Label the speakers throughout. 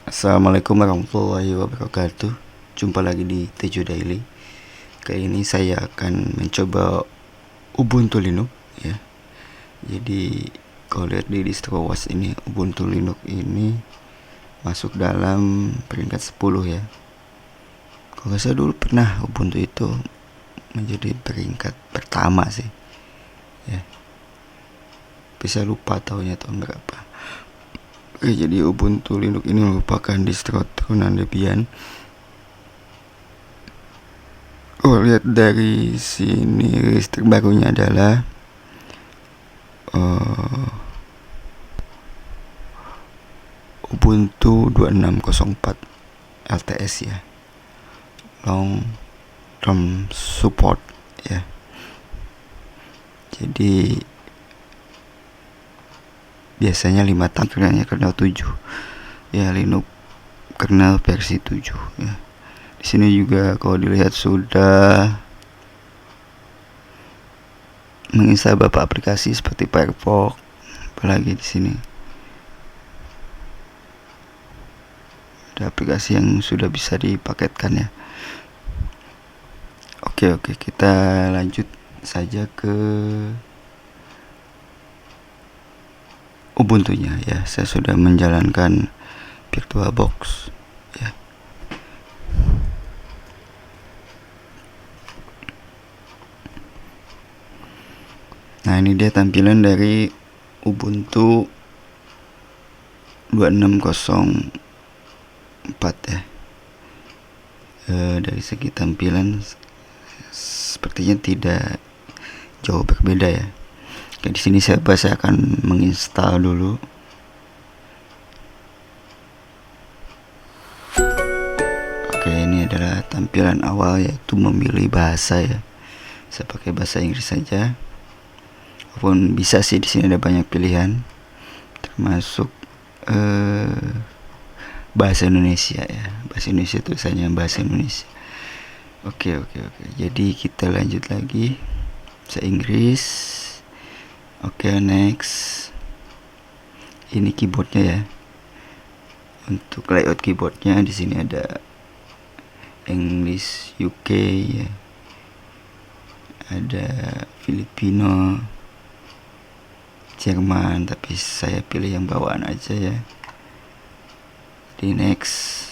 Speaker 1: Assalamualaikum warahmatullahi wabarakatuh. Jumpa lagi di Tejo Daily. Kali ini saya akan mencoba Ubuntu Linux ya. Jadi kalau lihat di distro OS ini, Ubuntu Linux ini masuk dalam peringkat 10 ya. Kalau saya dulu pernah Ubuntu itu menjadi peringkat pertama sih ya. Bisa lupa tahunnya tahun berapa. Oke, jadi Ubuntu Linux ini merupakan distro turunan Debian. Lihat dari sini rilis terbarunya adalah Ubuntu 2604 LTS ya, long term support ya. Jadi biasanya 5 tahun kerjanya kernel 7 ya, Linux kernel versi 7 ya. Di sini juga kalau dilihat sudah menginstal beberapa aplikasi seperti Firefox, apalagi di sini ada aplikasi yang sudah bisa dipaketkan ya. Oke, kita lanjut saja ke Ubuntunya ya. Saya sudah menjalankan VirtualBox ya. Nah, ini dia tampilan dari Ubuntu 2604 ya. Dari segi tampilan sepertinya tidak jauh berbeda ya. Oke, di sini saya akan menginstal dulu. Oke, ini adalah tampilan awal, yaitu memilih bahasa ya. Saya pakai bahasa Inggris saja. Walaupun bisa sih, di sini ada banyak pilihan, termasuk bahasa Indonesia ya. Bahasa Indonesia, tulisannya bahasa Indonesia. Oke. Jadi kita lanjut lagi. Bahasa Inggris. Oke, next. Ini keyboardnya ya. Untuk layout keyboardnya di sini ada English UK ya. Ada Filipino, Jerman, tapi saya pilih yang bawaan aja ya. Di next.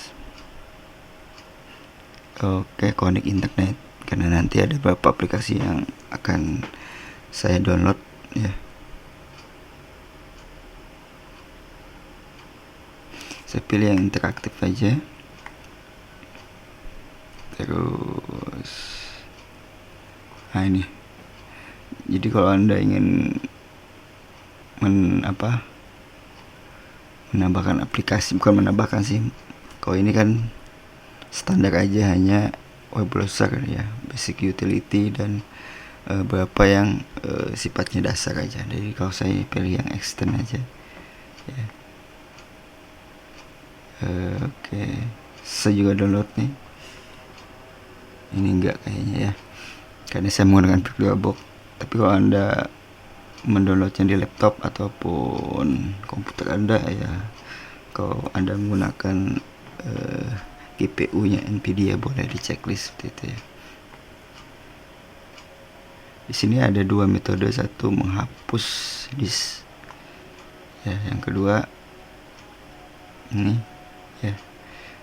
Speaker 1: Oke, connect internet, karena nanti ada beberapa aplikasi yang akan saya download ya. Saya pilih yang interaktif aja. Terus ini. Jadi kalau Anda ingin menambahkan aplikasi, bukan menambahkan sih, kalau ini kan standar aja, hanya web browser ya, basic utility, dan beberapa yang sifatnya dasar aja. Jadi kalau saya pilih yang extend aja ya. Oke, saya juga download nih. Ini enggak kayaknya ya, karena saya menggunakan VirtualBox. Tapi kalau Anda mendownloadnya di laptop ataupun komputer Anda ya, kalau Anda menggunakan GPU-nya Nvidia, boleh di checklist seperti itu ya. Di sini ada dua metode, satu menghapus disk ya, yang kedua ini ya,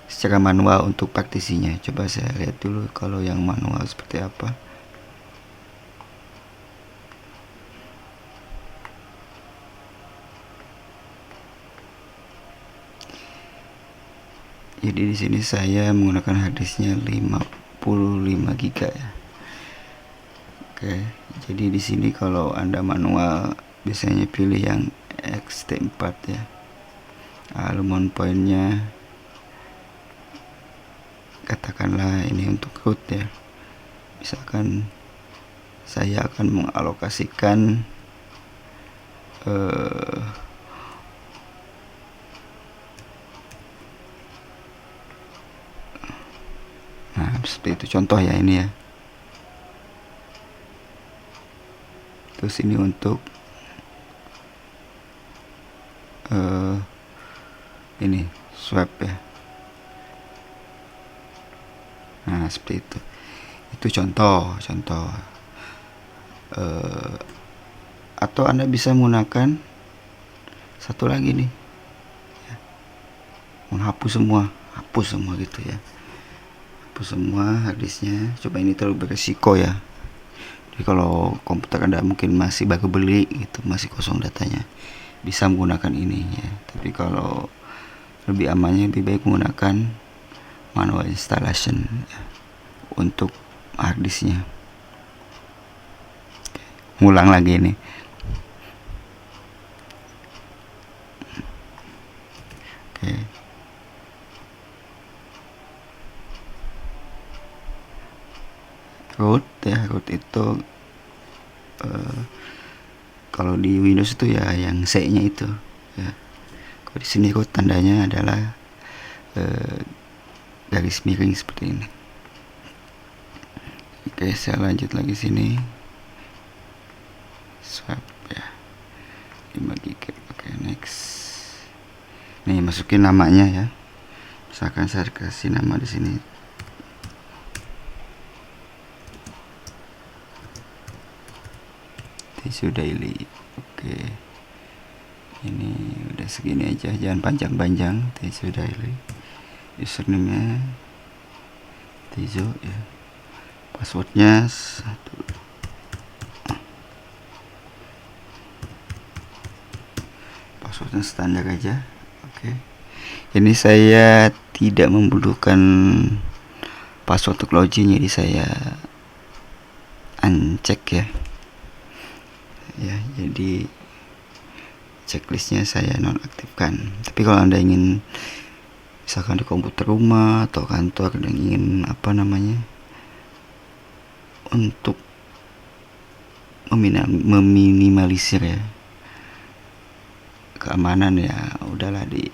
Speaker 1: secara manual untuk partisinya. Coba saya lihat dulu kalau yang manual seperti apa. Jadi di sini saya menggunakan harddisknya 55 GB ya. Oke, jadi di sini kalau Anda manual biasanya pilih yang XT4 ya. Alumon pointnya katakanlah ini untuk root ya. Misalkan saya akan mengalokasikan nah seperti itu contoh ya, ini ya. Terus ini untuk ini swap ya. Nah, seperti itu. Itu contoh atau Anda bisa menggunakan satu lagi nih, menghapus semua, hapus semua gitu ya, hapus semua harddisknya. Coba, ini terlalu beresiko ya. Jadi kalau komputer Anda mungkin masih baru beli gitu, masih kosong datanya, bisa menggunakan ini ya. Tapi kalau lebih amannya, lebih baik menggunakan manual installation ya, untuk harddisknya. Ngulang lagi nih. Oke. Root ya, root itu kalau di Windows itu ya yang C-nya itu ya. Kalau di sini root tandanya adalah garis miring seperti ini. Oke, saya lanjut lagi sini. Swap ya, 5 GB. Oke, next. Nih, masukin namanya ya. Misalkan saya kasih nama di sini Tejo Daily. Oke. Ini udah segini aja, jangan panjang-panjang. Tejo Daily. Username-nya Tejo ya. Passwordnya 1. Passwordnya standar aja. Oke. Ini saya tidak membutuhkan password untuk login, jadi saya uncheck ya. Ya, jadi checklistnya saya nonaktifkan. Tapi kalau Anda ingin, misalkan di komputer rumah atau kantor, dan ingin untuk meminimalisir ya keamanan, ya udahlah, di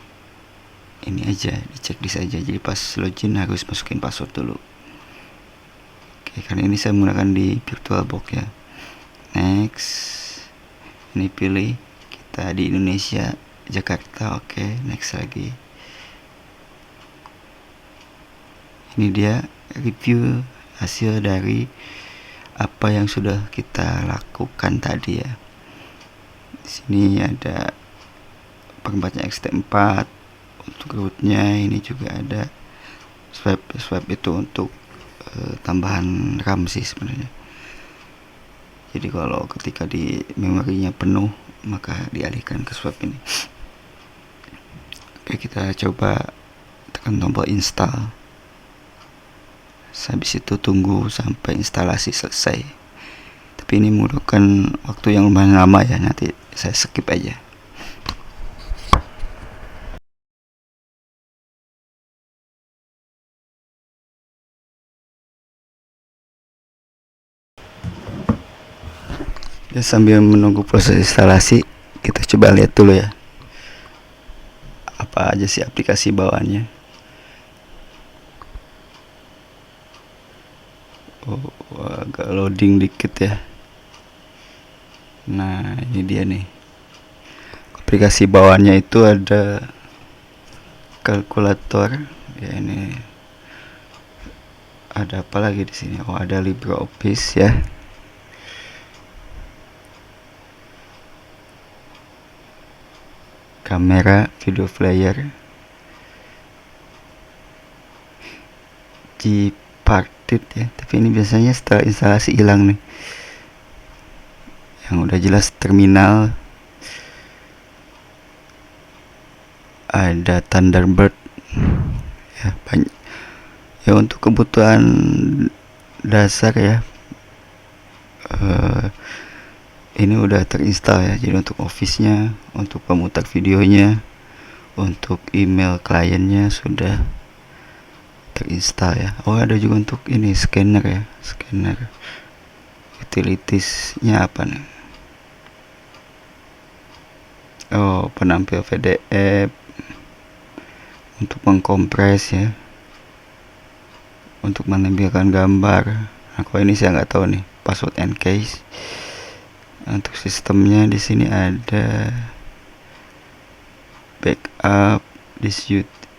Speaker 1: ini aja, di checklist aja. Jadi pas login harus masukin password dulu. Oke, karena ini saya menggunakan di VirtualBox ya. Next, ini pilih kita di Indonesia, Jakarta. Oke, next lagi. Ini dia review hasil dari apa yang sudah kita lakukan tadi ya. Di sini ada perempatnya XT4 untuk rootnya. Ini juga ada swap itu untuk tambahan RAM sih sebenarnya. Jadi kalau ketika di memorinya penuh, maka dialihkan ke swap ini. Oke, kita coba tekan tombol install. Habis itu tunggu sampai instalasi selesai. Tapi ini membutuhkan waktu yang lumayan lama ya, nanti saya skip aja. Ya, sambil menunggu proses instalasi, kita coba lihat dulu ya, apa aja sih aplikasi bawaannya. Agak loading dikit ya. Nah, ini dia nih. Aplikasi bawaannya itu ada kalkulator ya. Ini ada apa lagi di sini? Oh, ada LibreOffice ya. Kamera, video player, Gparted ya. Tapi ini biasanya setelah instalasi hilang nih. Yang udah jelas terminal, ada Thunderbird ya, banyak ya untuk kebutuhan dasar ya. Ini udah terinstall ya. Jadi untuk Office-nya, untuk pemutar videonya, untuk email kliennya sudah terinstall ya. Oh, ada juga untuk ini scanner ya, scanner. Utilities-nya apa nih? Oh, penampil PDF untuk mengkompres ya, untuk menampilkan gambar. Nah, kalau ini saya nggak tahu nih, password and case. Untuk sistemnya di sini ada backup,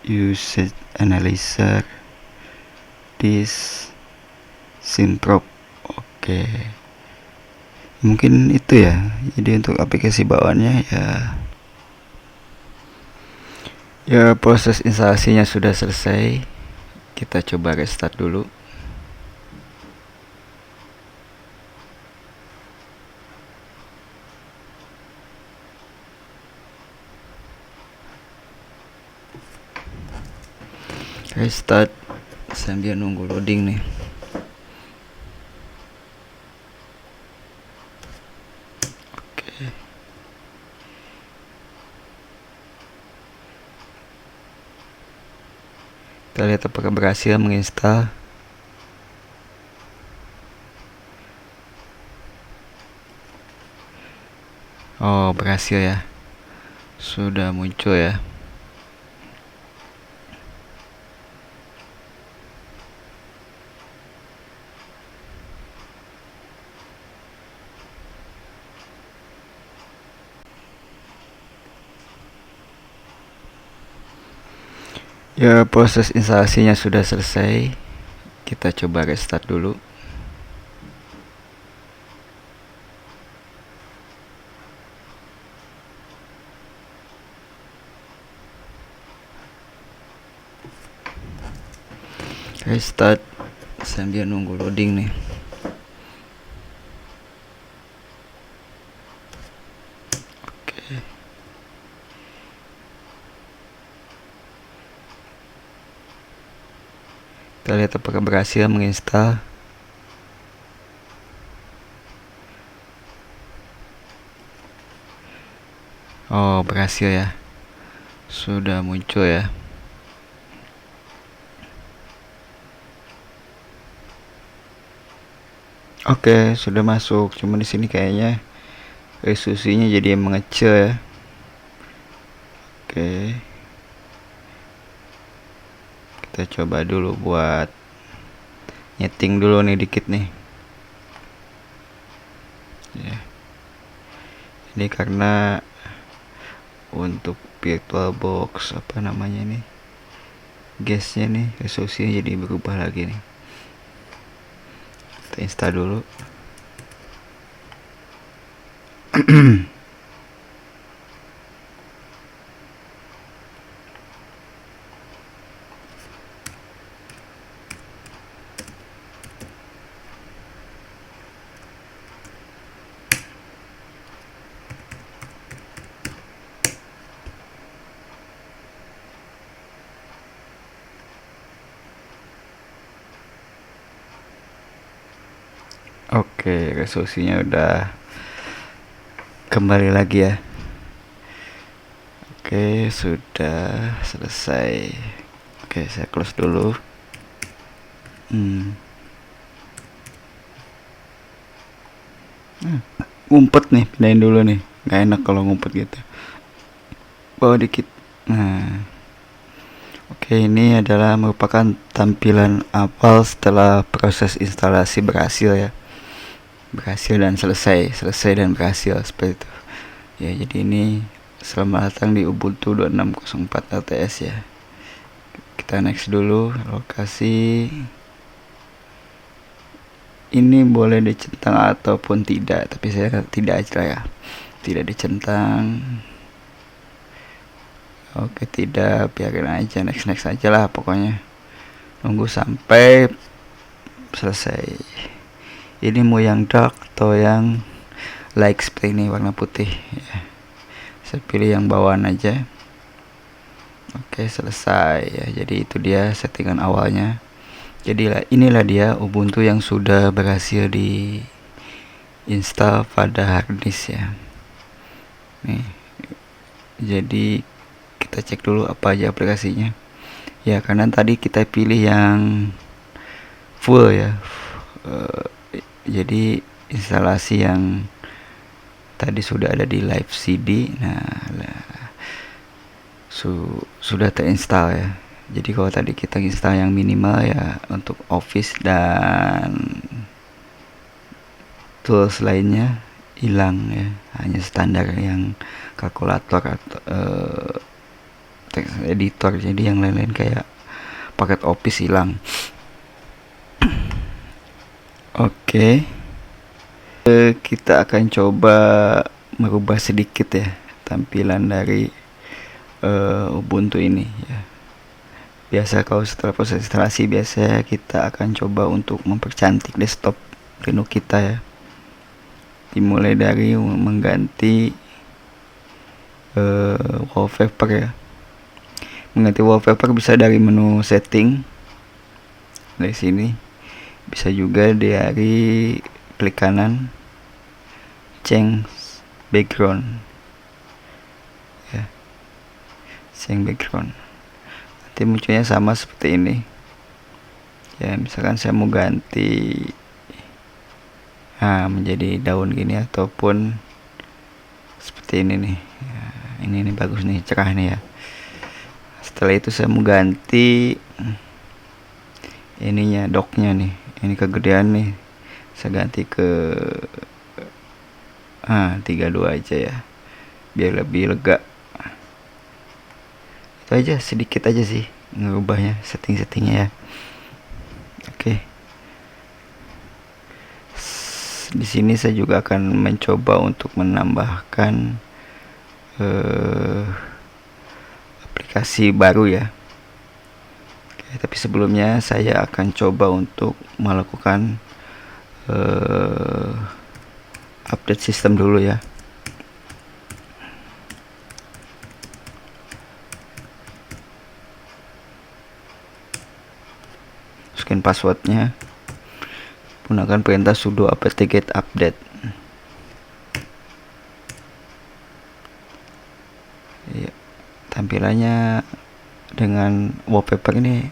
Speaker 1: usage analyzer, this Synprop. Oke, mungkin itu ya. Jadi untuk aplikasi bawaannya ya proses instalasinya sudah selesai. Kita coba restart dulu. Restart sambil nunggu loading nih. Oke. Kita lihat apakah berhasil menginstal. Oh, berhasil ya. Sudah muncul ya. Ya, proses instalasinya sudah selesai. Kita coba restart dulu. Restart sambil nunggu loading nih. Oke. Kita lihat apakah berhasil menginstal. Oh, berhasil ya. Sudah muncul ya. Oke, sudah masuk. Cuma di sini kayaknya resolusinya jadi mengecil ya. Oke. Kita coba dulu buat nyeting dulu nih dikit nih. Ya. Ini karena untuk VirtualBox apa namanya nih, gasnya nih resolusinya jadi berubah lagi nih. Kita install dulu. Oke, resolusinya udah kembali lagi ya. Oke, sudah selesai. Oke, saya close dulu. Ngumpet nih, pindahin dulu nih. Gak enak kalau ngumpet gitu. Bawa dikit. Nah, oke, ini adalah merupakan tampilan awal setelah proses instalasi berhasil ya. Berhasil dan selesai dan berhasil seperti itu. Ya, jadi ini selamat datang di Ubuntu 2604 LTS ya. Kita next dulu. Lokasi ini boleh dicentang ataupun tidak, tapi saya tidak aja ya. Tidak dicentang. Oke, tidak, biarin aja, next aja lah pokoknya. Nunggu sampai selesai. Ini mau yang dark atau yang light seperti ini warna putih ya. Saya pilih yang bawaan aja. Oke, selesai ya. Jadi itu dia settingan awalnya. Jadi inilah dia Ubuntu yang sudah berhasil di install pada harddisk ya. Nih. Jadi kita cek dulu apa aja aplikasinya. Ya, karena tadi kita pilih yang full ya. Jadi instalasi yang tadi sudah ada di live CD. Nah, sudah terinstall ya. Jadi kalau tadi kita install yang minimal ya untuk Office dan tools lainnya hilang ya, hanya standar yang kalkulator atau text editor, jadi yang lain-lain kayak paket Office hilang. Oke. Kita akan coba merubah sedikit ya tampilan dari Ubuntu ini ya. Biasa kalau setelah proses instalasi biasanya kita akan coba untuk mempercantik desktop Linux kita ya. Dimulai dari mengganti wallpaper ya. Mengganti wallpaper bisa dari menu setting dari sini, bisa juga dari klik kanan change background ya, change background. Nanti munculnya sama seperti ini ya. Misalkan saya mau ganti menjadi daun gini ataupun seperti ini nih ya, ini bagus nih, cerah nih ya. Setelah itu saya mau ganti ininya, docknya nih, ini kegedean nih, saya ganti ke 32 aja ya, biar lebih lega. Itu aja, sedikit aja sih ngerubahnya, setting-settingnya ya. Oke. Di sini saya juga akan mencoba untuk menambahkan aplikasi baru ya. Oke, tapi sebelumnya saya akan coba untuk melakukan update sistem dulu ya. Masukin passwordnya, gunakan perintah sudo apt-get update ya. Tampilannya dengan wallpaper ini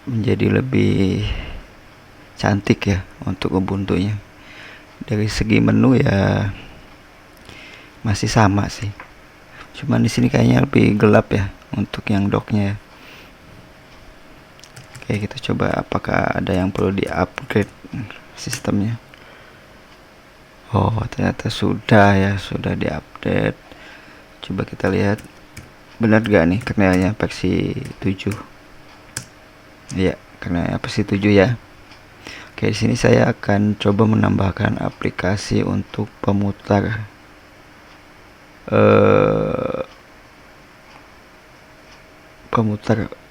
Speaker 1: menjadi lebih cantik ya untuk Ubuntu-nya. Dari segi menu ya masih sama sih, cuman di sini kayaknya lebih gelap ya untuk yang docknya ya. Oke, kita coba apakah ada yang perlu di-upgrade sistemnya. Oh, ternyata sudah ya, sudah di-update. Coba kita lihat benar gak nih kernelnya versi 7. Ya, kernelnya versi 7 ya. Oke, di sini saya akan coba menambahkan aplikasi untuk pemutar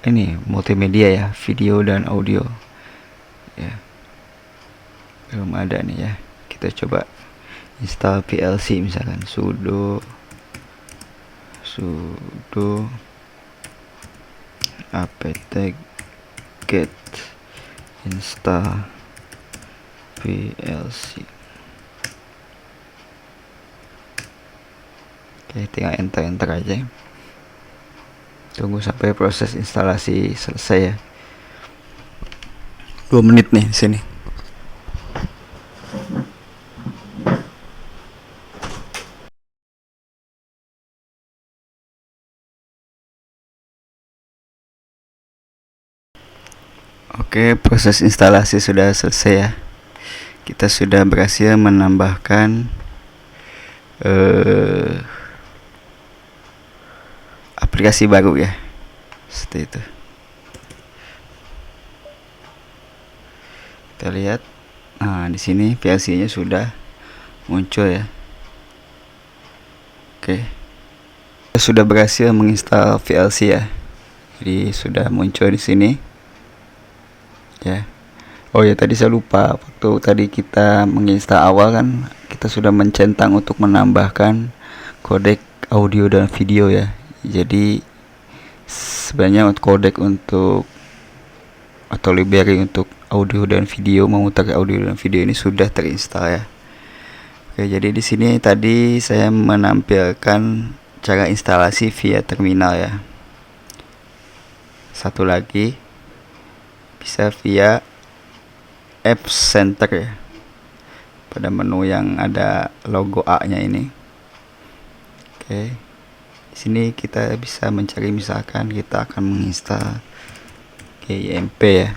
Speaker 1: ini multimedia ya, video dan audio ya. Belum ada nih ya. Kita coba install VLC, misalkan sudo apt-get install VLC. Oke, tinggal enter aja. Tunggu sampai proses instalasi selesai ya. 2 menit nih di sini. Oke, proses instalasi sudah selesai ya. Kita sudah berhasil menambahkan aplikasi baru ya, seperti itu. Kita lihat, di sini VLC-nya sudah muncul ya. Oke, kita sudah berhasil menginstal VLC ya. Jadi sudah muncul di sini ya. Oh ya, tadi saya lupa, waktu tadi kita menginstal awal kan kita sudah mencentang untuk menambahkan kodek audio dan video ya. Jadi sebenarnya kodek untuk atau library untuk audio dan video, memutar audio dan video ini sudah terinstall ya. Oke, jadi di sini tadi saya menampilkan cara instalasi via terminal ya. Satu lagi bisa via App Center ya, pada menu yang ada logo A-nya ini. Oke, di sini kita bisa mencari, misalkan kita akan menginstal GIMP ya.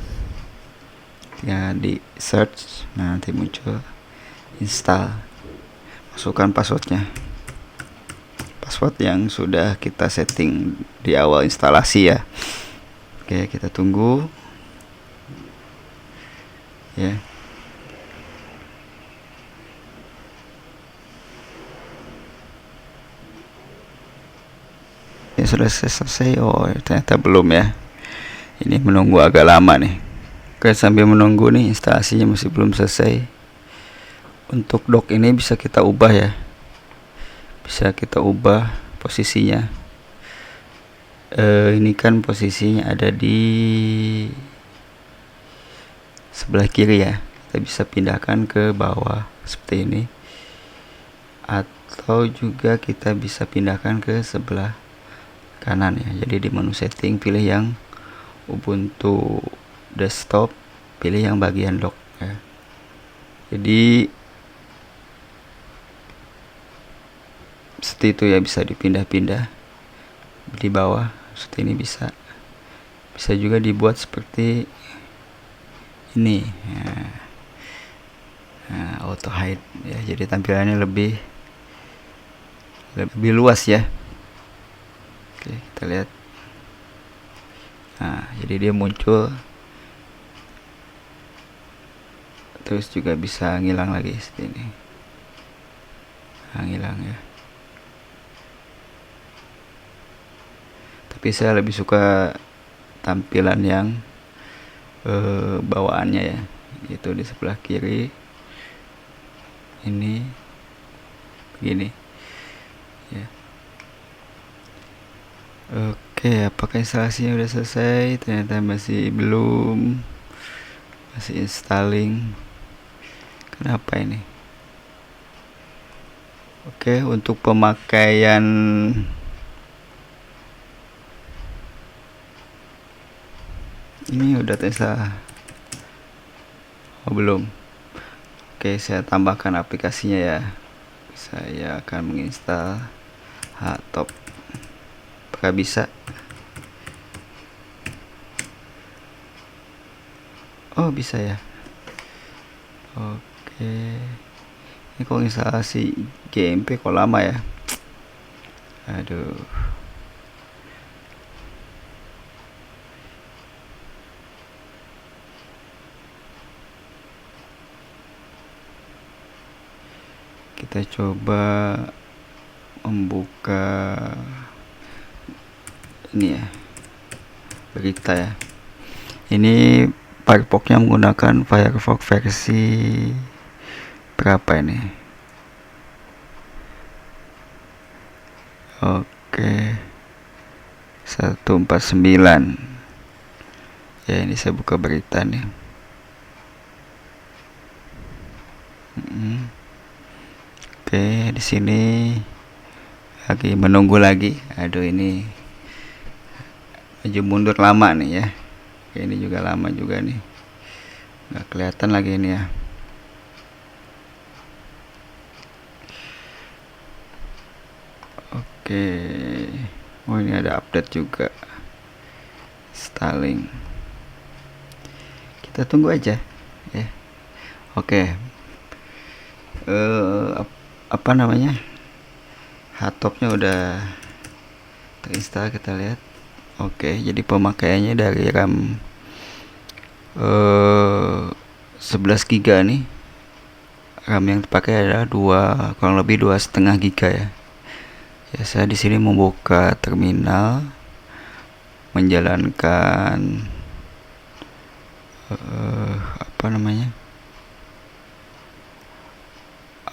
Speaker 1: Ya, di search, nanti muncul install. Masukkan passwordnya. password yang sudah kita setting di awal instalasi ya. Oke, kita tunggu ya. Ya sudah selesai. Oh, ternyata belum ya. Ini menunggu agak lama nih. Oke, sambil menunggu nih, instalasinya masih belum selesai. Untuk dock ini bisa kita ubah ya. Bisa kita ubah posisinya. Ini kan posisinya ada di sebelah kiri ya. Kita bisa pindahkan ke bawah seperti ini. Atau juga kita bisa pindahkan ke sebelah kanan ya. Jadi di menu setting pilih yang Ubuntu desktop, pilih yang bagian dock ya. Jadi seperti itu ya, bisa dipindah-pindah di bawah seperti ini. Bisa juga dibuat seperti ini ya. Nah, auto hide ya, jadi tampilannya lebih luas ya. Oke, kita lihat. Nah, jadi dia muncul, terus juga bisa ngilang lagi seperti ini. Nah, ngilang ya. Tapi saya lebih suka tampilan yang bawaannya ya, itu di sebelah kiri ini begini ya. Oke, apakah instalasinya udah selesai? Ternyata masih belum, masih installing. Kenapa ini? Oke, untuk pemakaian ini udah terinstall. Oh, belum. Oke, saya tambahkan aplikasinya ya. Saya akan menginstal Httop. Apakah bisa? Oh, bisa ya. Oke. Ini kok instalasi GMP kok lama ya? Aduh. Kita coba membuka ini ya, berita ya. Ini Firefox-nya menggunakan Firefox versi berapa ini? Oke, 149 ya. Ini saya buka berita nih. Oke, di sini lagi menunggu lagi. Aduh, ini maju mundur lama nih ya. Oke, ini juga lama juga nih, nggak kelihatan lagi ini ya. Oke, oh ini ada update juga, installing. Kita tunggu aja ya. Oke, apa namanya, Httopnya udah terinstall, kita lihat. Oke, jadi pemakaiannya dari RAM 11 GB nih. RAM yang terpakai adalah kurang lebih 2,5 GB ya. Ya, saya di sini membuka terminal, menjalankan apa namanya,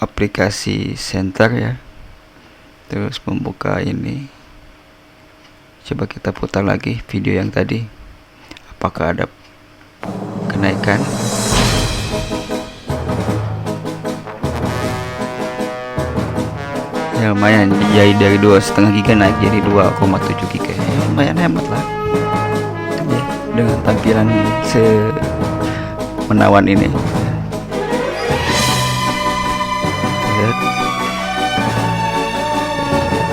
Speaker 1: aplikasi center ya. Terus membuka ini. Coba kita putar lagi video yang tadi. Apakah ada kenaikan? Ya lumayan, jadi dari 2,5 GB naik jadi 2,7 GB. Ya, lumayan hemat lah ya, dengan tampilan menawan ini. Lihat,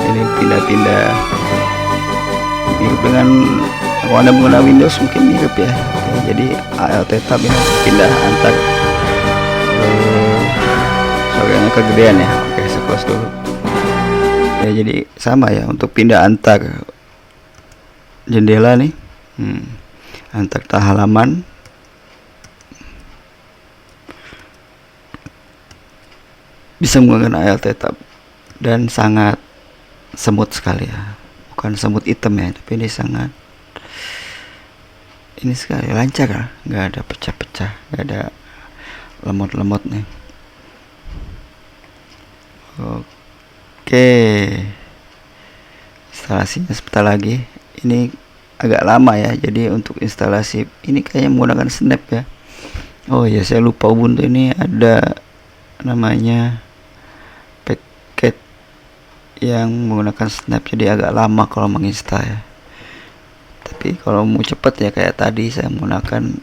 Speaker 1: ini pindah-pindah mirip dengan kalau Anda menggunakan Windows, mungkin mirip ya. Jadi Alt Tab ini pindah antar soalnya kegedean ya. Oke, saya close dulu. Ya jadi sama ya untuk pindah antar jendela nih, antar halaman. Bisa menggunakan ALT tab dan sangat semut sekali ya, bukan semut hitam ya, tapi ini sangat ini sekali lancar ya, nggak ada pecah-pecah, nggak ada lemot-lemot nih. Oke, instalasinya sebentar lagi. Ini agak lama ya, jadi untuk instalasi ini kayaknya menggunakan snap ya. Oh ya, saya lupa Ubuntu ini ada namanya paket yang menggunakan snap, jadi agak lama kalau menginstal ya. Tapi kalau mau cepet ya kayak tadi saya menggunakan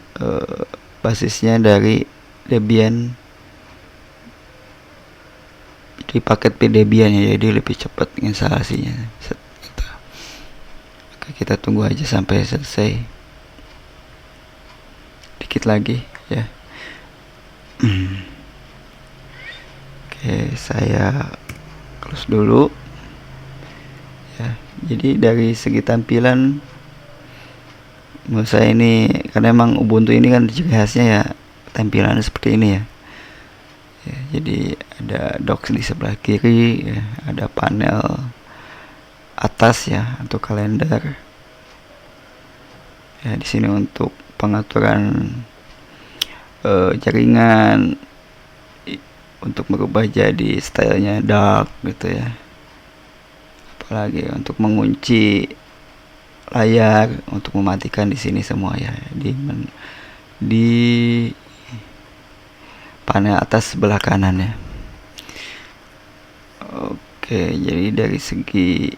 Speaker 1: basisnya dari Debian, di paket Debian ya, jadi lebih cepat instalasinya. Oke, kita tunggu aja sampai selesai, dikit lagi ya. Oke, saya close dulu ya. Jadi dari segi tampilan menurut saya ini, karena emang Ubuntu ini kan ciri khasnya ya tampilannya seperti ini ya. Ya, jadi ada docs di sebelah kiri ya, ada panel atas ya untuk kalender ya, di sini untuk pengaturan jaringan, untuk merubah jadi stylenya dark gitu ya. Apalagi untuk mengunci layar, untuk mematikan di sini semua ya, di panel atas sebelah kanan ya. Oke, jadi dari segi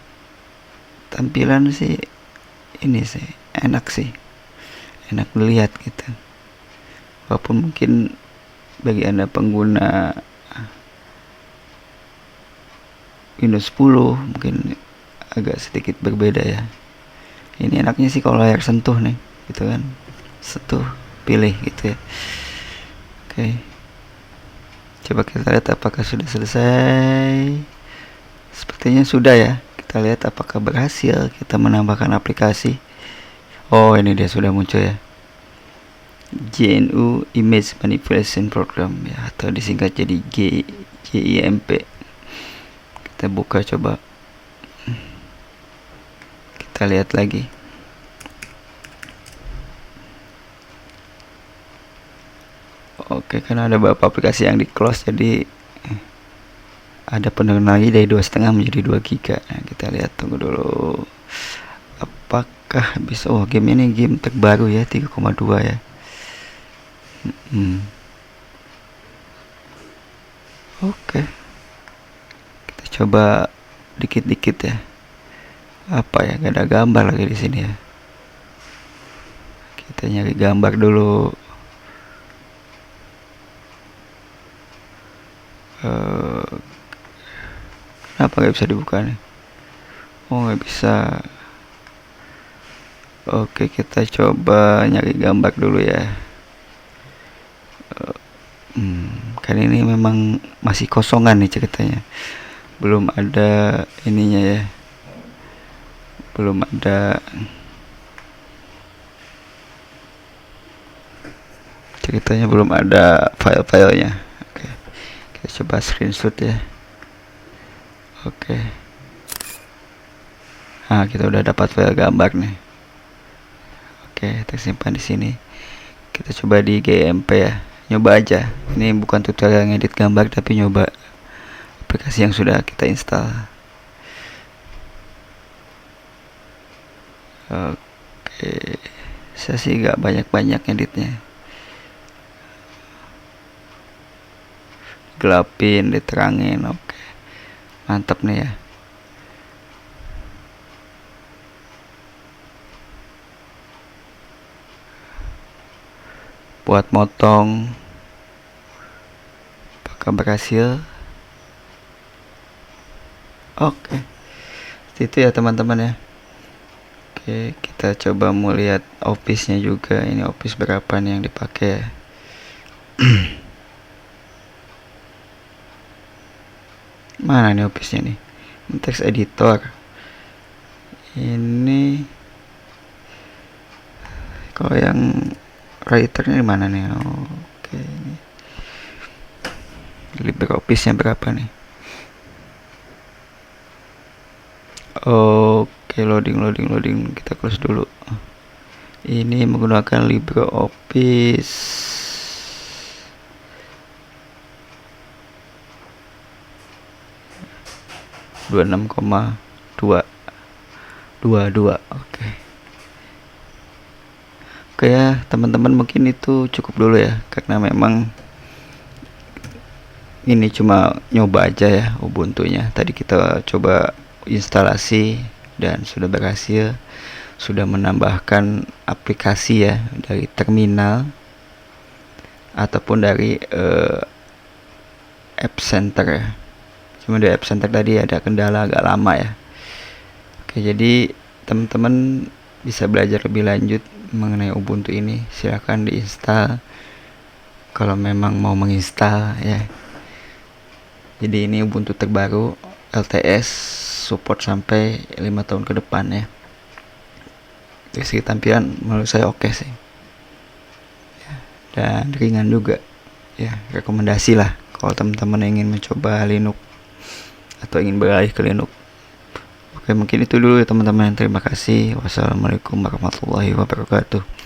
Speaker 1: tampilan sih ini sih enak dilihat gitu. Walaupun mungkin bagi Anda pengguna Windows 10 mungkin agak sedikit berbeda ya. Ini enaknya sih kalau layar sentuh nih gitu kan, sentuh pilih gitu ya. Oke, coba kita lihat apakah sudah selesai. Sepertinya sudah ya. Kita lihat apakah berhasil kita menambahkan aplikasi. Oh, ini dia sudah muncul ya, GNU Image Manipulation Program ya, atau disingkat jadi GIMP. Kita buka, coba kita lihat lagi. Oke, karena ada beberapa aplikasi yang di close, jadi ada penurunan lagi dari 2,5 menjadi 2 giga. Nah, kita lihat, tunggu dulu apakah bisa. Oh, game ini game terbaru ya, 3,2 ya. Oke, kita coba dikit-dikit ya. Apa ya, gak ada gambar lagi di sini ya. Kita nyari gambar dulu. Kenapa nggak bisa dibuka nih? Oh, nggak bisa. Oke, kita coba nyari gambar dulu ya. Kan ini memang masih kosongan nih ceritanya, belum ada ininya ya, belum ada ceritanya, belum ada file-filenya. Oke, kita coba screenshot ya. Oke, nah kita udah dapat file gambar nih. Oke, tersimpan di sini. Kita coba di GMP ya, nyoba aja. Ini bukan tutorial ngedit gambar, tapi nyoba aplikasi yang sudah kita install. Oke, saya sih gak banyak-banyak ngeditnya, gelapin, diterangin. Oke, mantap nih ya. Buat motong, apakah berhasil? Oke, itu ya teman-teman ya. Oke, kita coba mau lihat office-nya juga. Ini office berapa nih yang dipakai ya. Mana nih office-nya nih? Text editor ini, kalau yang writernya di mana nih? Oke, ini LibreOffice nya berapa nih? Oke, loading, kita close dulu. Ini menggunakan LibreOffice 26,222. Oke ya teman-teman, mungkin itu cukup dulu ya, karena memang ini cuma nyoba aja ya Ubuntu-nya. Tadi kita coba instalasi dan sudah berhasil, sudah menambahkan aplikasi ya dari terminal ataupun dari App Center ya. Cuma di App Center tadi ada kendala agak lama ya. Oke, jadi teman-teman bisa belajar lebih lanjut mengenai Ubuntu ini. Silahkan diinstal kalau memang mau menginstal ya. Jadi ini Ubuntu terbaru LTS, support sampai 5 tahun ke depan ya. Dari segi tampilan menurut saya oke sih ya, dan ringan juga ya. Rekomendasi lah kalau teman-teman ingin mencoba Linux atau ingin beralih ke Linux. Oke, mungkin itu dulu ya teman-teman. Terima kasih. Wassalamualaikum warahmatullahi wabarakatuh.